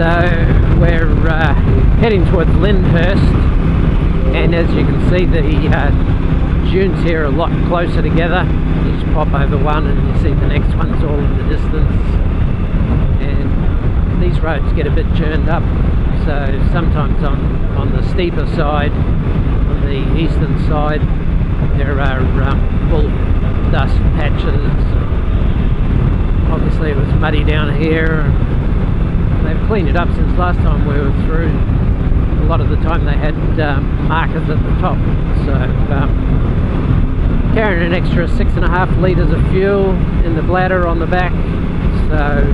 So we're heading towards Lyndhurst, and as you can see, the dunes here are a lot closer together. You just pop over one and you see the next one's all in the distance, and these roads get a bit churned up, so sometimes on the steeper side, on the eastern side, there are full dust patches. Obviously it was muddy down here. They've cleaned it up since last time we were through. A lot of the time they had markers at the top. So carrying an extra 6.5 litres of fuel in the bladder on the back. So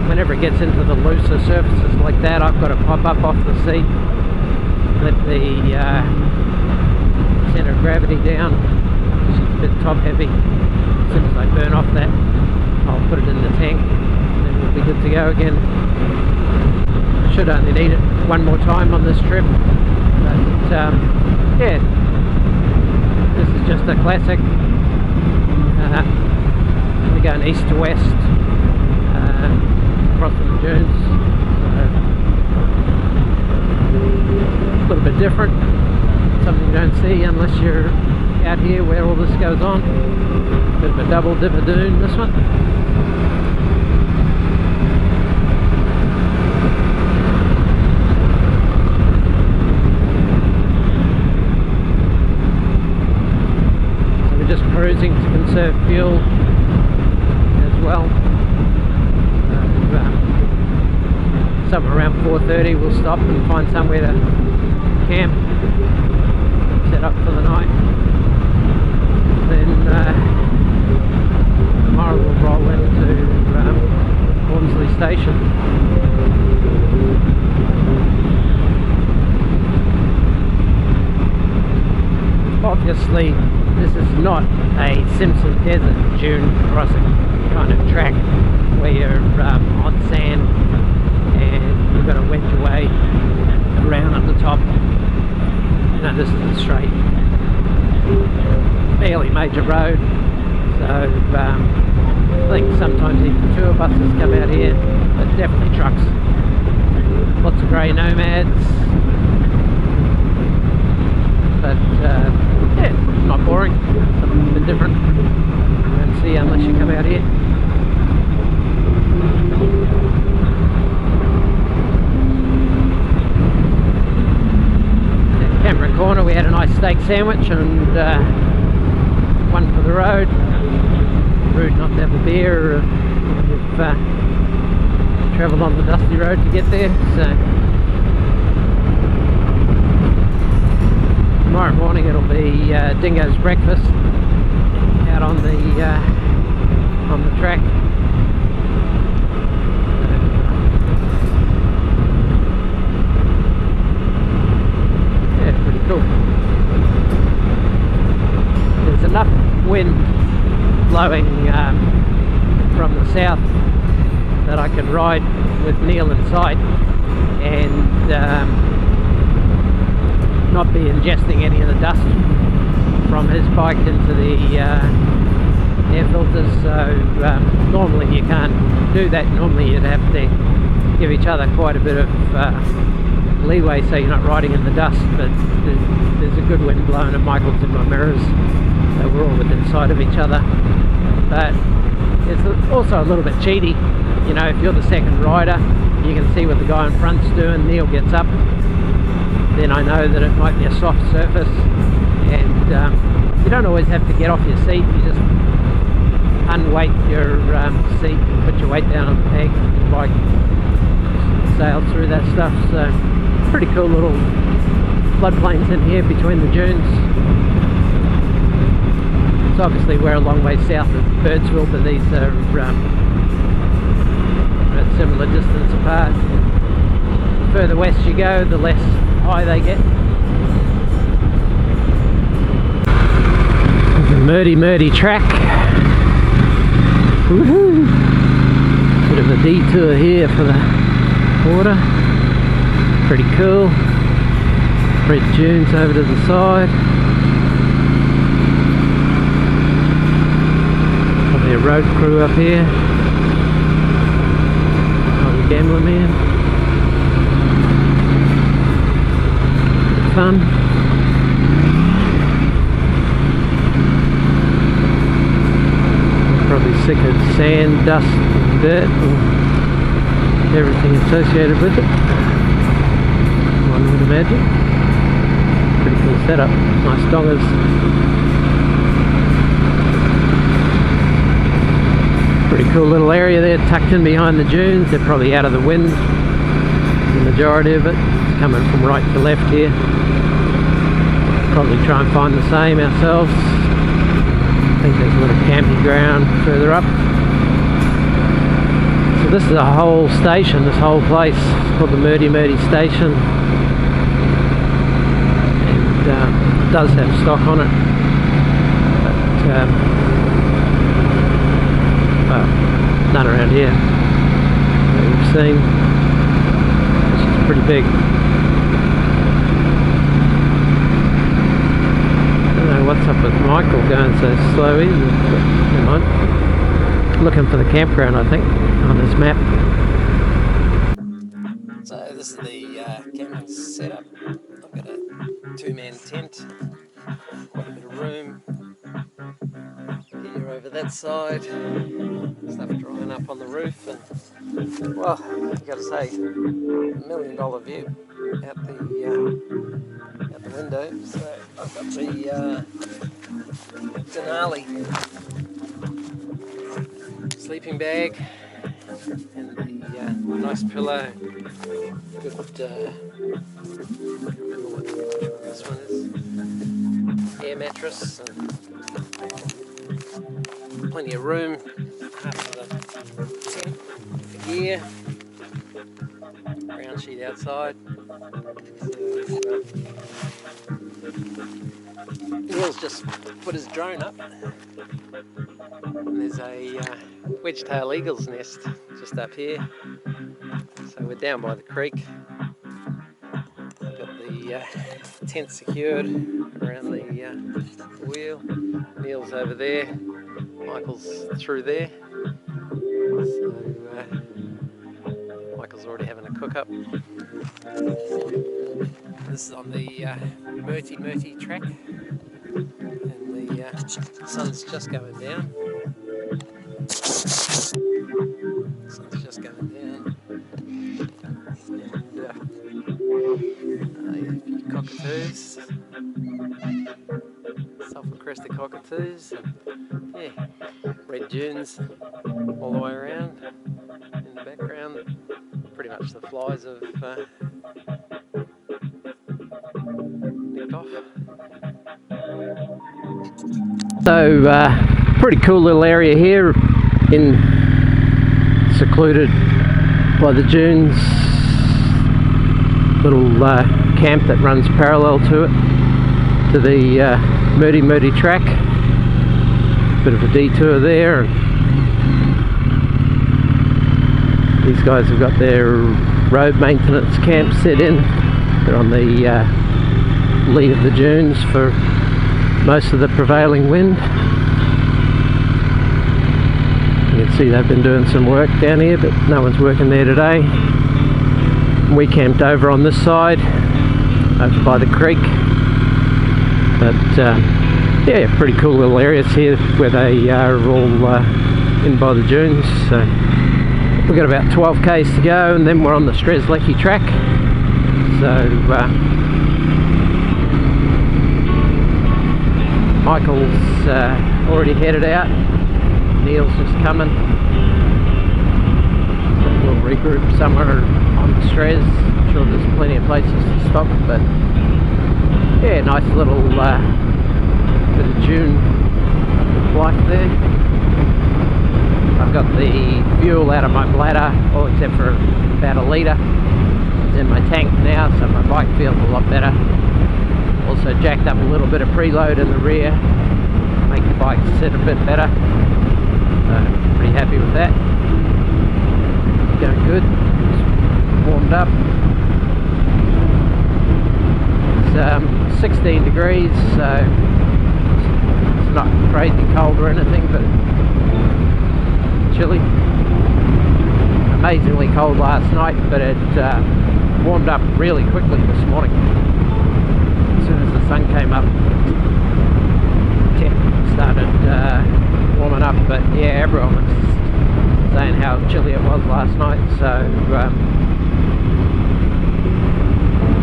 whenever it gets into the looser surfaces like that, I've got to pop up off the seat, let the centre of gravity down. It's a bit top heavy. As soon as I burn off that, I'll put it in the tank, and then we'll be good to go again. I should only need it one more time on this trip, but yeah, this is just a classic. We're going east to west, crossing the dunes, so a little bit different, something you don't see unless you're out here where all this goes on. Bit of a double dipper dune, this one. So we're just cruising to conserve fuel as well. Somewhere around 4:30 we'll stop and find somewhere to camp, set up for the night. Then tomorrow we'll roll into Rawnsley station. Obviously this is not a Simpson Desert dune crossing kind of track where you're on sand and you've got to wedge your way around at the top. No, this is a straight, fairly major road, so I think sometimes even tour buses come out here, but definitely trucks. Lots of grey nomads, but yeah, not boring, something a bit different. You don't see unless you come out here. Cameron Corner, we had a nice steak sandwich and one for the road. Rude not to have a beer if you've travelled on the dusty road to get there. So tomorrow morning it'll be Dingo's breakfast out on the track. Cool. There's enough wind blowing from the south that I can ride with Neil inside and not be ingesting any of the dust from his bike into the air filters. So normally you can't do that. Normally you'd have to give each other quite a bit of leeway so you're not riding in the dust, but there's a good wind blowing and Michael's in my mirrors, so we're all within sight of each other. But it's also a little bit cheaty, you know, if you're the second rider you can see what the guy in front's doing. Neil gets up, then I know that it might be a soft surface, and you don't always have to get off your seat, you just unweight your seat and put your weight down on the peg and the bike sails through that stuff. So pretty cool little floodplains in here between the dunes. So obviously we're a long way south of Birdsville, but these are at similar distance apart. The further west you go, the less high they get. The Merty Merty track. Woohoo! Bit of a detour here for the water. Pretty cool. Red dunes over to the side. Probably a road crew up here. Oh, the gambler man. fun. Probably sick of sand, dust, and dirt, and everything associated with it. One would imagine. Pretty cool setup. Nice dongers. Pretty cool little area there, tucked in behind the dunes. They're probably out of the wind, the majority of it. It's coming from right to left here. Probably try and find the same ourselves. I think there's a little camping ground further up. So this is a whole station, this whole place. It's called the Merty Merty station. And it does have stock on it. But, well, none around here that we've seen. Which is pretty big. What's up with Michael going so slow? Never mind. Looking for the campground, I think, on this map. So this is the camping setup. I've got a 2-man tent, quite a bit of room here over that side. Stuff drying up on the roof, and well, I've got to say, $1 million view out the window. So I've got the Denali sleeping bag and the nice pillow. Good, I can't remember which one this one is. Air mattress and plenty of room. Half of the tent, the gear, ground sheet outside. Neil's just put his drone up, and there's a wedge-tail eagle's nest just up here. So we're down by the creek. I've got the tent secured around the wheel. Neil's over there. Michael's through there. So Michael's already having a cook-up. This is on the Merty Merty track, and the sun's just going down. Sun's just going down, and a few cockatoos, sulphur-crested cockatoos, and yeah, red dunes all the way around. In the background, pretty much the flies have nicked off. So pretty cool little area here, secluded by the dunes. Little camp that runs parallel to it, to the Merty Merty track. Bit of a detour there. These guys have got their road maintenance camp set in. They're on the lee of the dunes for most of the prevailing wind. You can see they've been doing some work down here, but no one's working there today. We camped over on this side, over by the creek. But yeah, pretty cool little areas here where they are all in by the dunes. So we've got about 12 k's to go, and then we're on the Strez track. So Michael's already headed out. Neil's just coming. So we'll regroup somewhere on the Strez. I'm sure there's plenty of places to stop, but yeah, nice little bit of dune life there. I've got the fuel out of my bladder, all except for about a litre. It's in my tank now, so my bike feels a lot better. Also jacked up a little bit of preload in the rear, make the bike sit a bit better. So pretty happy with that. Going good. Just warmed up. It's 16 degrees, so it's not crazy cold or anything, but chilly. Amazingly cold last night, but it warmed up really quickly this morning. sun came up, temp started warming up, but yeah, everyone was saying how chilly it was last night, so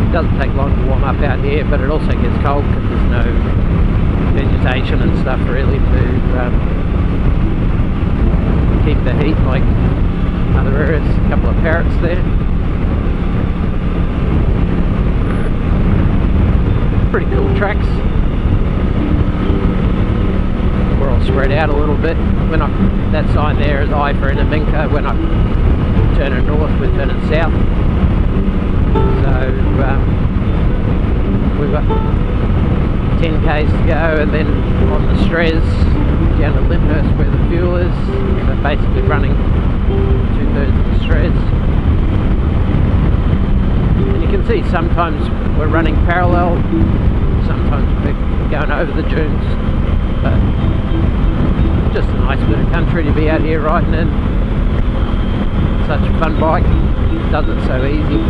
it doesn't take long to warm up out here, but it also gets cold because there's no vegetation and stuff really to keep the heat like other areas. A couple of parrots there. Pretty cool tracks. We're all spread out a little bit. When that sign there is I for Inaminka. When I turn north, we're turning south. So we've got 10 k's to go, and then on the Strez down to Lyndhurst where the fuel is. So basically running 2/3 of the Strez. And you can see sometimes we're running parallel, sometimes we're going over the dunes, but just a nice bit of country to be out here riding in. Such a fun bike, does it so easy.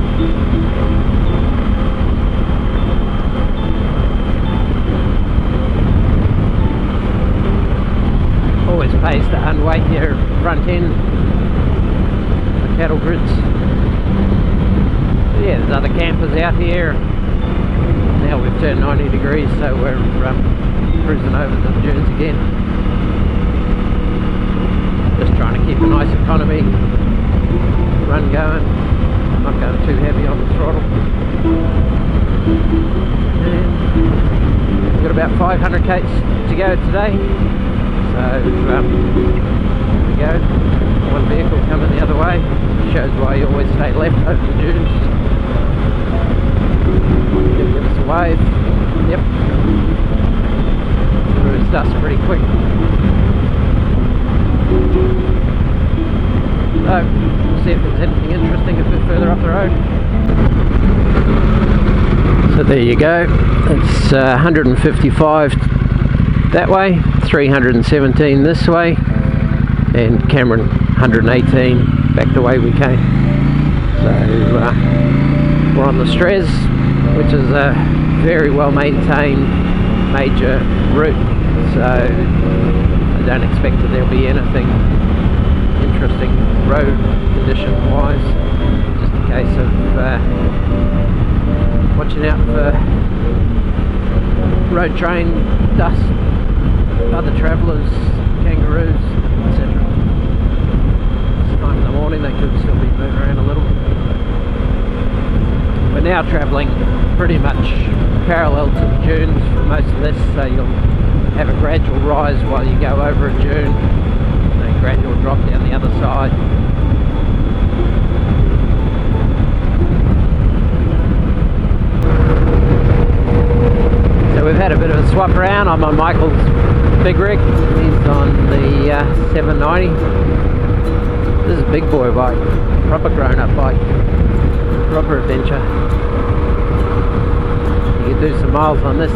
Always pays to unweight your front end for cattle grids. Yeah, there's other campers out here. Now we've turned 90 degrees, so we're cruising over the dunes again. Just trying to keep a nice economy run going. I'm not going too heavy on the throttle. And we've got about 500 k's to go today. So there we go. One vehicle coming the other way. Shows why you always stay left over the dunes. Give us a wave. Yep. Through his dust pretty quick. So we'll see if there's anything interesting a bit further up the road. So there you go. It's 155 that way, 317 this way, and Cameron 118 back the way we came. So we're on the Strez, which is a very well maintained major route, so I don't expect that there'll be anything interesting road condition wise, just a case of watching out for road train dust, other travellers, kangaroos, etc. This time in the morning they could still be moving around a little. We're now travelling pretty much parallel to the dunes for most of this, so you'll have a gradual rise while you go over a dune, and a gradual drop down the other side. So we've had a bit of a swap around. I'm on Michael's big rig, he's on the 790. This is a big boy bike, proper grown up bike, proper adventure. You can do some miles on this.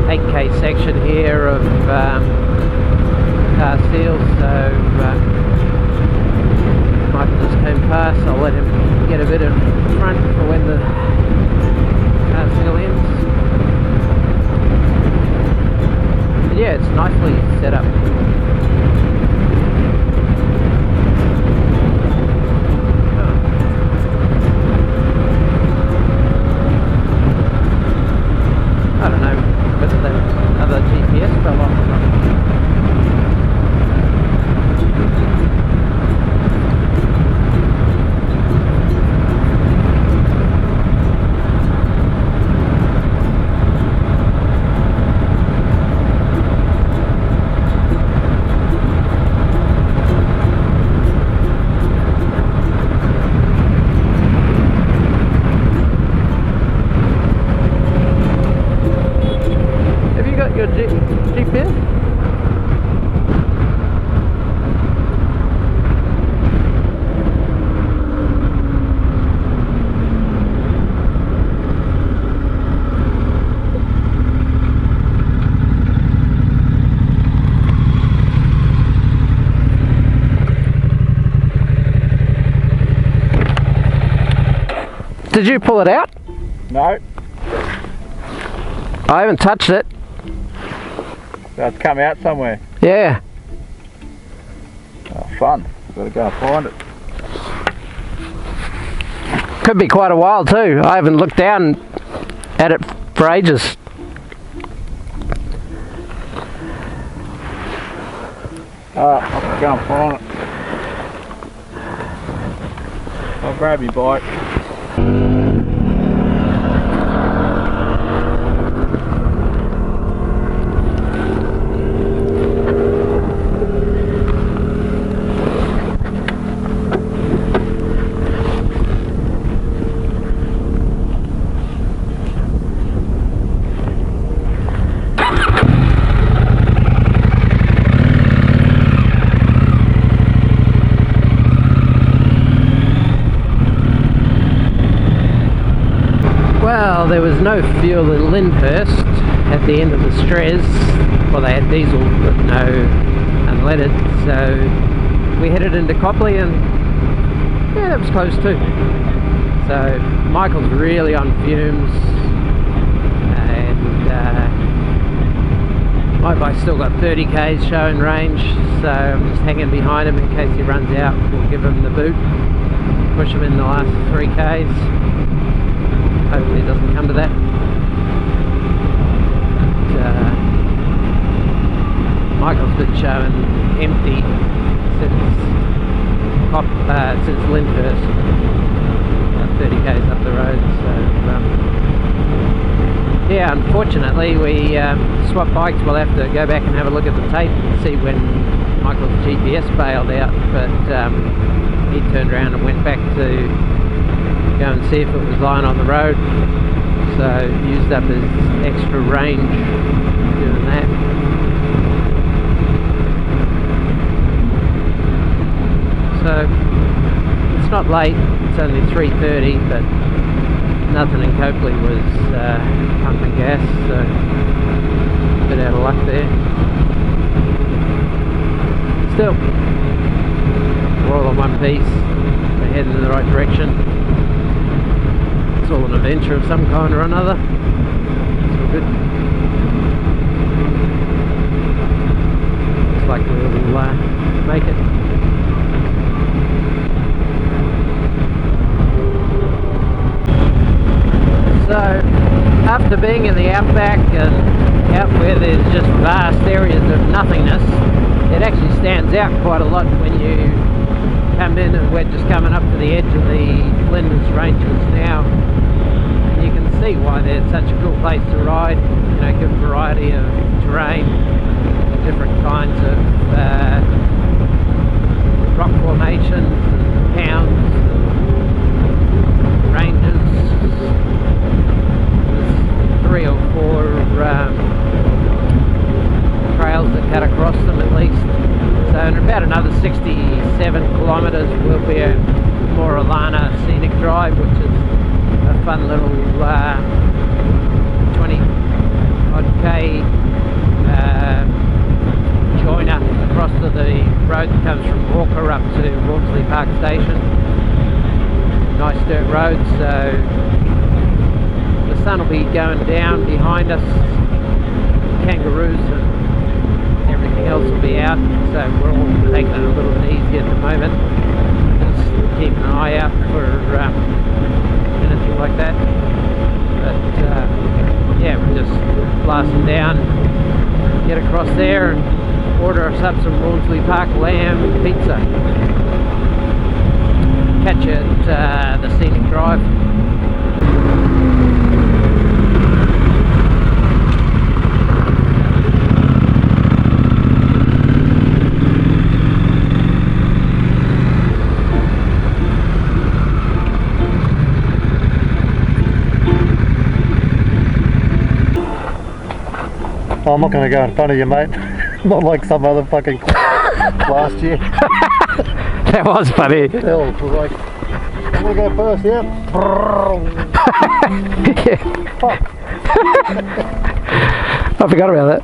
8k section here of car seals, so Michael just came past. I'll let him get a bit in front for when the car seal ends. But yeah, it's nicely set up. I don't know whether the other GPS fell off or not. Your GPS? Did you pull it out? No. I haven't touched it. That's come out somewhere. Yeah. Oh, fun. Gotta go and find it. Could be quite a while too. I haven't looked down at it for ages. Alright, I'll go and find it. I'll grab your bike. Well, there was no fuel in Lyndhurst at the end of the Strez. Well, they had diesel but no unleaded, so we headed into Copley, and yeah, that was close too. So Michael's really on fumes, and my bike's still got 30 k's showing range, so I'm just hanging behind him in case he runs out. We'll give him the boot, push him in the last 3 k's. Hopefully it doesn't come to that. But, Michael's been showing empty since Lyndhurst, about 30 k's up the road. So yeah, unfortunately we swapped bikes. We'll have to go back and have a look at the tape and see when Michael's GPS bailed out. But he turned around and went back to go and see if it was lying on the road, so used up his extra range doing that. So it's not late, it's only 3:30, but nothing in Copley was pumping gas, so a bit out of luck there. Still, we're all in one piece, we're heading in the right direction. It's all an adventure of some kind or another. It's all good. Looks like we'll make it. So, after being in the Outback and out where there's just vast areas of nothingness, it actually stands out quite a lot when you come in, and we're just coming up to the edge of the Flinders Ranges now. You can see why they're such a cool place to ride. You know, good variety of terrain, different kinds of rock formations and towns and ranges. There's 3 or 4 trails that cut across them at least. So in about another 67 kilometres we'll be at Moralana Scenic Drive, which is a fun little 20 odd k joiner across to the road that comes from Walker up to Rawnsley Park station. Nice dirt road, so the sun will be going down behind us. Kangaroos and everything else will be out, so we're all taking it a little bit easy at the moment. Just keeping an eye out for anything like that. But yeah, we're just blasting down, get across there and order us up some Rawnsley Park lamb pizza. Catch you at the Scenic Drive. Oh, I'm not going to go in front of you, mate. Not like some other fucking last year. That was funny. Hell, it was like, I'm going to go first, yeah? Fuck. I forgot about that.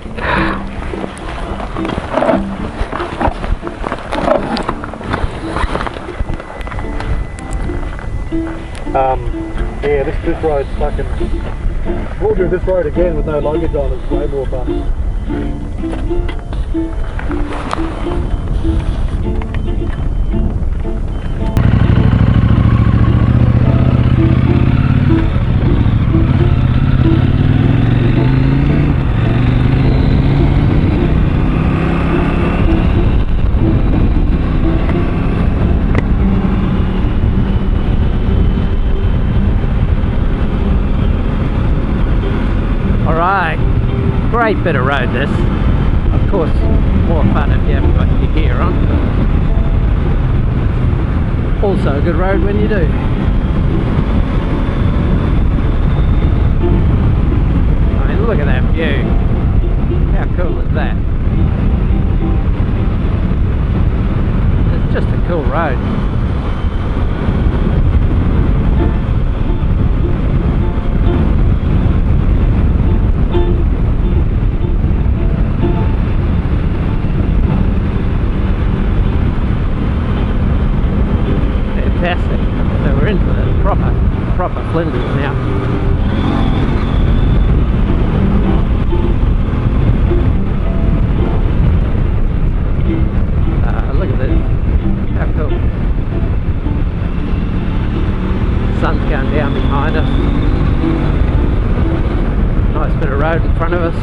Yeah, this road's fucking... We'll do this road again with no luggage on, it's way more fun. Great bit of road this. Of course, more fun if you haven't got your gear on. Also a good road when you do. I mean, look at that view. How cool is that? It's just a cool road. Fantastic. So we're into the proper Flinders now. Look at this. How cool. The sun's going down behind us. Nice bit of road in front of us.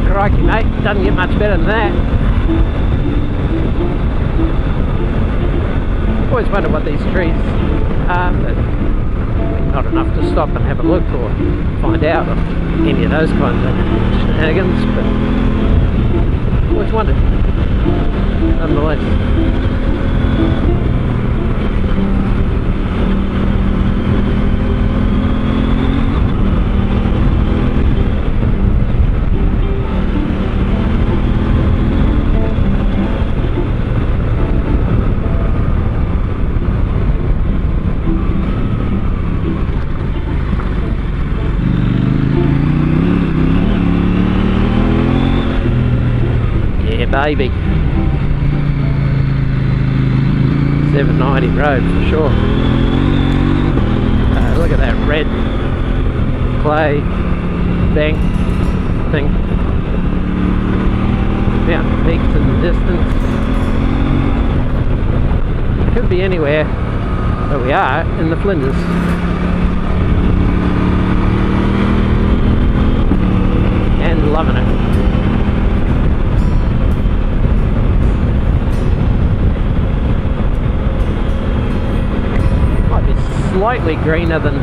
Crikey mate, doesn't get much better than that. Always wonder what these trees are, but not enough to stop and have a look or find out of any of those kinds of shenanigans, but always wondered nonetheless. Baby, 790 road for sure. Look at that red clay bank thing. Mountain peaks in the distance. Could be anywhere, but we are in the Flinders. And loving it. Slightly greener than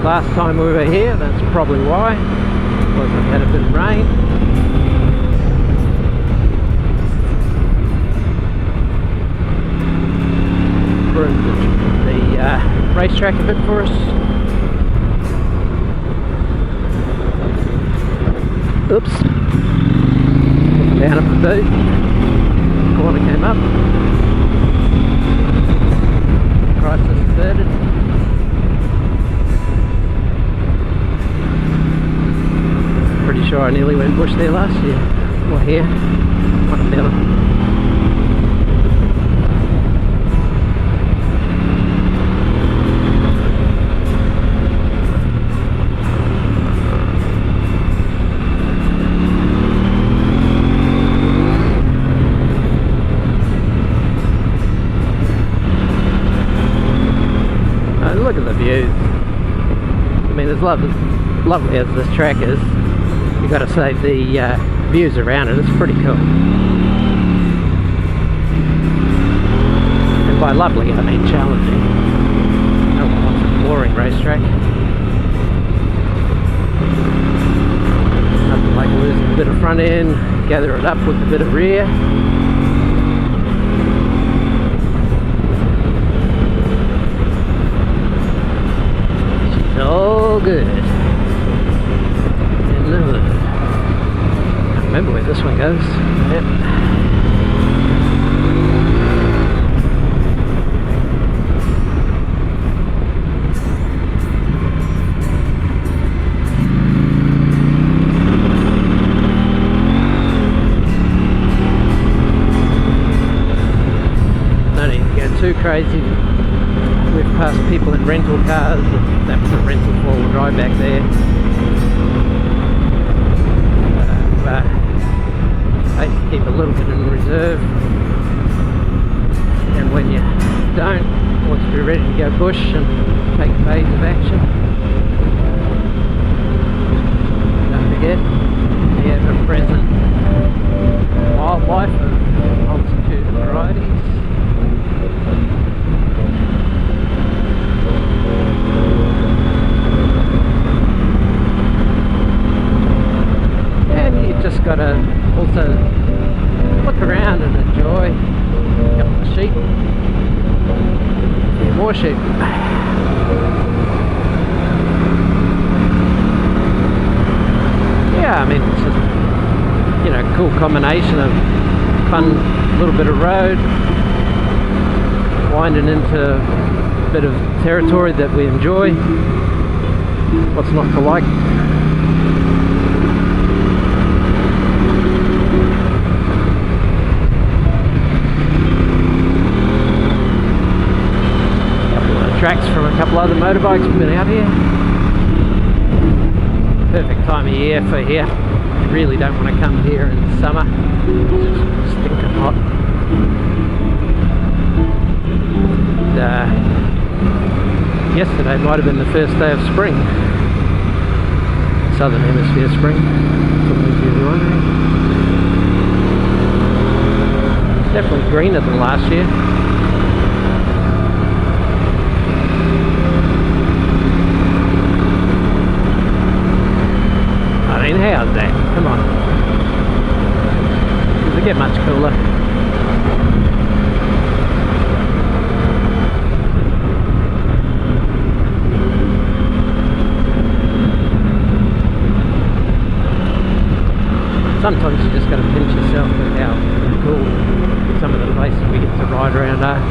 last time we were here, that's probably why. Because we've had a bit of rain. Improved the racetrack a bit for us. Oops. Looking down at the boot. Corner came up. Crisis averted. Pretty sure I nearly went bush there last year, or here, one or the other. Look at the views. I mean, as lovely as this track is, you've got to say the views around it is pretty cool. And by lovely I mean challenging. No one wants a boring racetrack. Nothing like losing a bit of front end, gather it up with a bit of rear. She's all good. I remember where this one goes. Yep. No need to go too crazy. we've passed people in rental cars. That was a rental 4-wheel drive back there. I keep a little bit in reserve, and when you don't, want to be ready to go bush and take phase of action. Don't forget the ever-present wildlife of multitude of varieties. And you just got to also look around and enjoy a couple of sheep, a few more sheep. Yeah, I mean, it's just, you know, cool combination of fun little bit of road, winding into a bit of territory that we enjoy. What's not to like? Tracks from a couple other motorbikes we've been out here. Perfect time of year for here. You really don't want to come here in summer. It's stinking hot. Yesterday might have been the first day of spring. Southern Hemisphere spring. It's definitely greener than last year. How's that? Come on. Does it get much cooler? Sometimes you just got to pinch yourself with how cool some of the places we get to ride around are.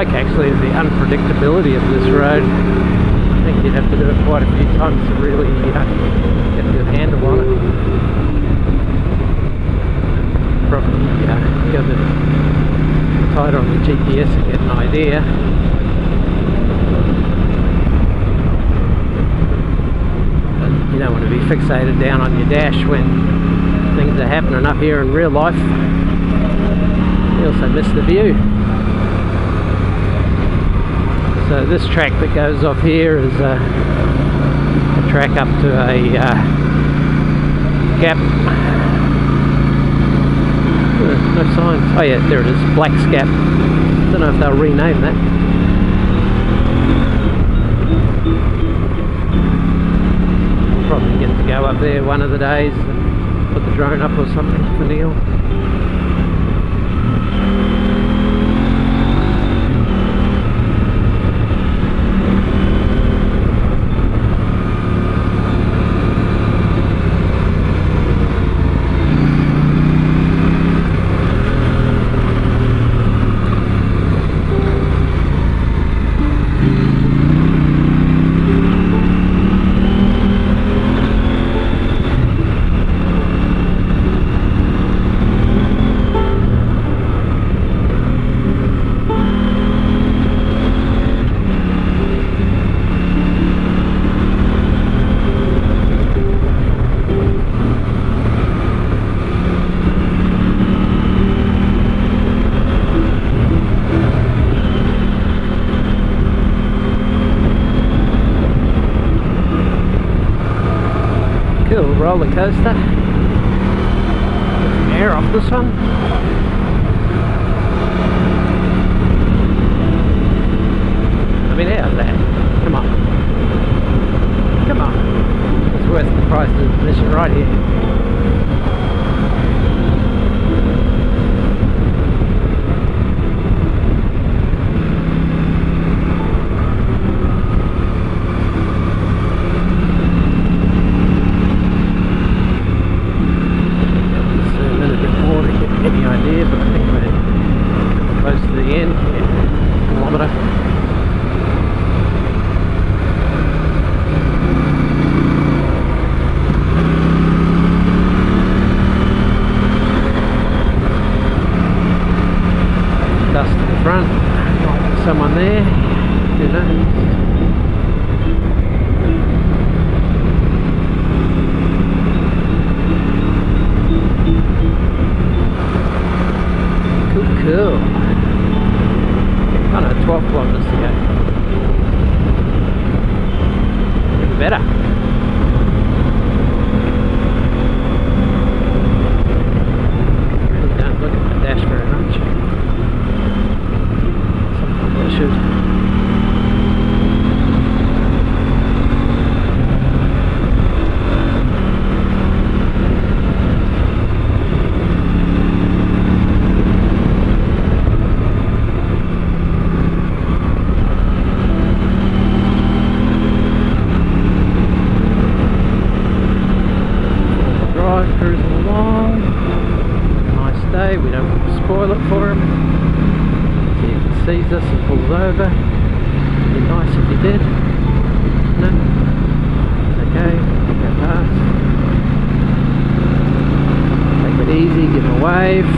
Actually, is the unpredictability of this road. I think you'd have to do it quite a few times to really get a good handle on it. Probably go a bit tighter on the GPS to get an idea. But you don't want to be fixated down on your dash when things are happening up here in real life. You also miss the view. So this track that goes off here is a track up to a gap. No signs. Oh yeah, there it is. Black's Gap. Don't know if they'll rename that. Probably get to go up there one of the days and put the drone up or something for Neil. roller coaster. Get some air off this one. I mean, how's that? Come on. Come on. It's worth the price of admission right here. Any idea, but I think we're close to the end. Yeah, kilometre. Dust to the front. Might be someone there. Who knows? Cool. Oh no, 12 kilometres to go. Even better. Really don't look at my dash very much. Sometimes I should. Cruising along, nice day, we don't want to spoil it for him. See if he sees us and pulls over. It'd be nice if he did. No, it's okay, go past. Take it easy, give him a wave.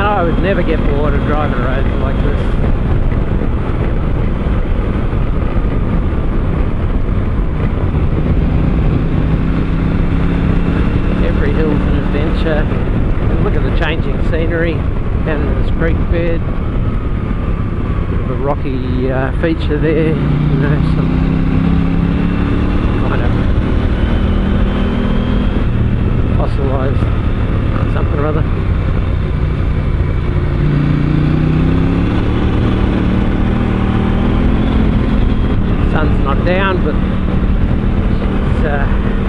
I would never get bored of driving roads like this. Every hill's an adventure. And look at the changing scenery down in this creek bed. Bit of a rocky feature there, you know, some kind of fossilised something or other. Sun's not down, but she's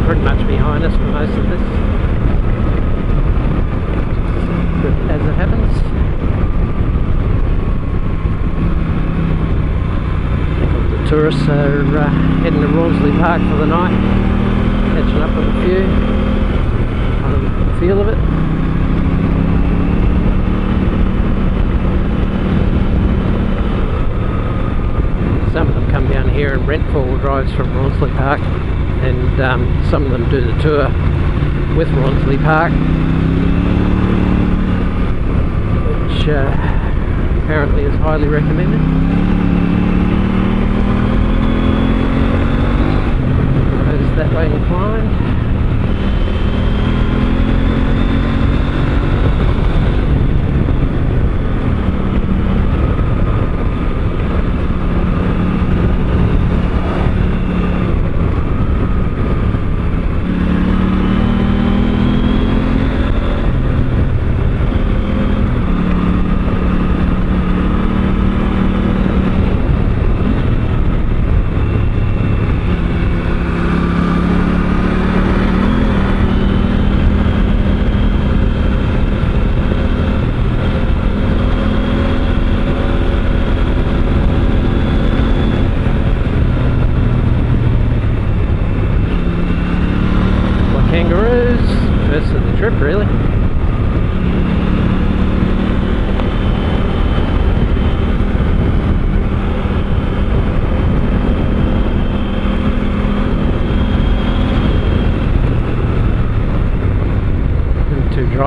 pretty much behind us for most of this. Good as it happens. The tourists are heading to Rawnsley Park for the night, catching up with a few. Kind of the feel of it. Some of them come down here and rent 4-wheel drives from Rawnsley Park, and some of them do the tour with Rawnsley Park, which apparently is highly recommended. Goes that way inclined.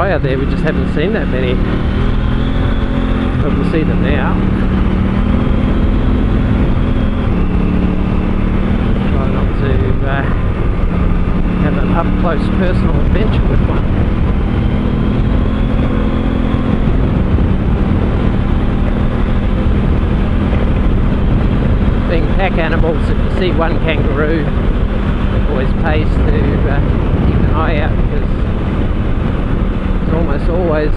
dry out there, we just haven't seen that many. But we'll see them now. Try not to have an up-close personal adventure with one. Being pack animals, if you see one kangaroo, it always pays to keep an eye out, because there's almost always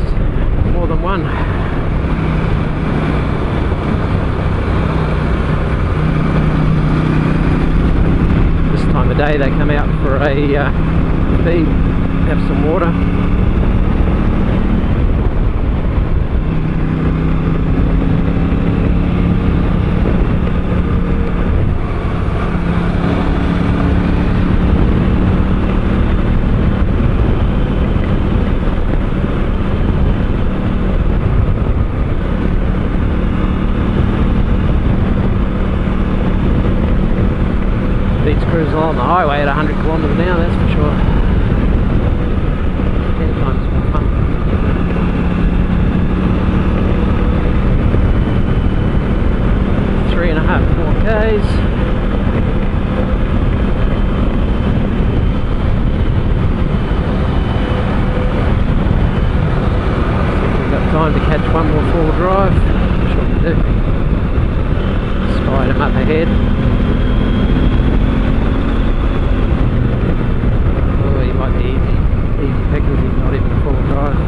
more than one. This time of day they come out for a feed, have some water. Cruise along the highway at 100 kilometres an hour, that's for sure. 10 times more fun. Three and a half, 4 Ks. We've got time to catch one more 4-wheel drive. I'm sure we do. Spied him up ahead. Easy pickers, he's not even a full drive.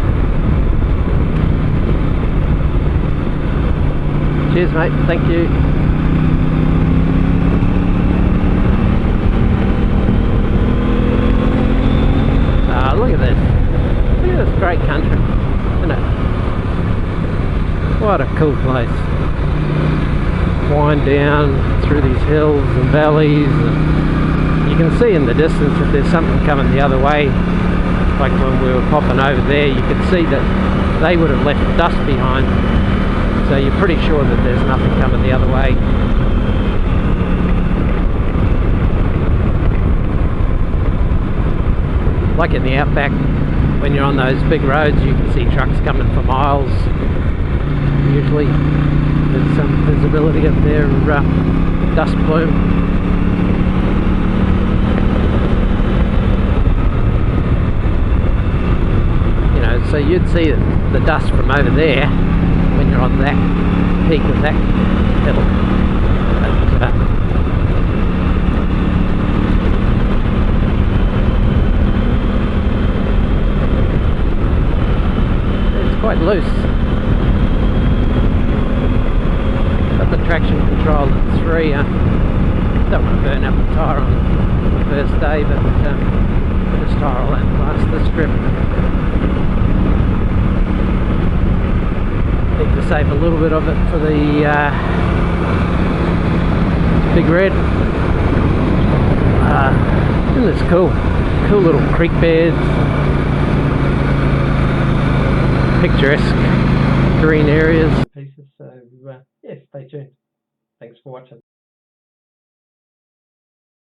Cheers mate, thank you. Look at this. Look at this great country, isn't it? What a cool place. Wind down through these hills and valleys, and you can see in the distance if there's something coming the other way. Like when we were popping over there, you could see that they would have left dust behind, so you're pretty sure that there's nothing coming the other way. Like in the Outback, when you're on those big roads, you can see trucks coming for miles. Usually there's some visibility of their dust plume. So you'd see the dust from over there when you're on that peak of that hill. But, it's quite loose. Got the traction control at 3. Don't want to burn up the tyre on the first day, but this tyre will last this trip. Need to save a little bit of it for the Big Red. Isn't this cool? Cool little creek beds, picturesque green areas. So yeah, stay tuned. Thanks for watching.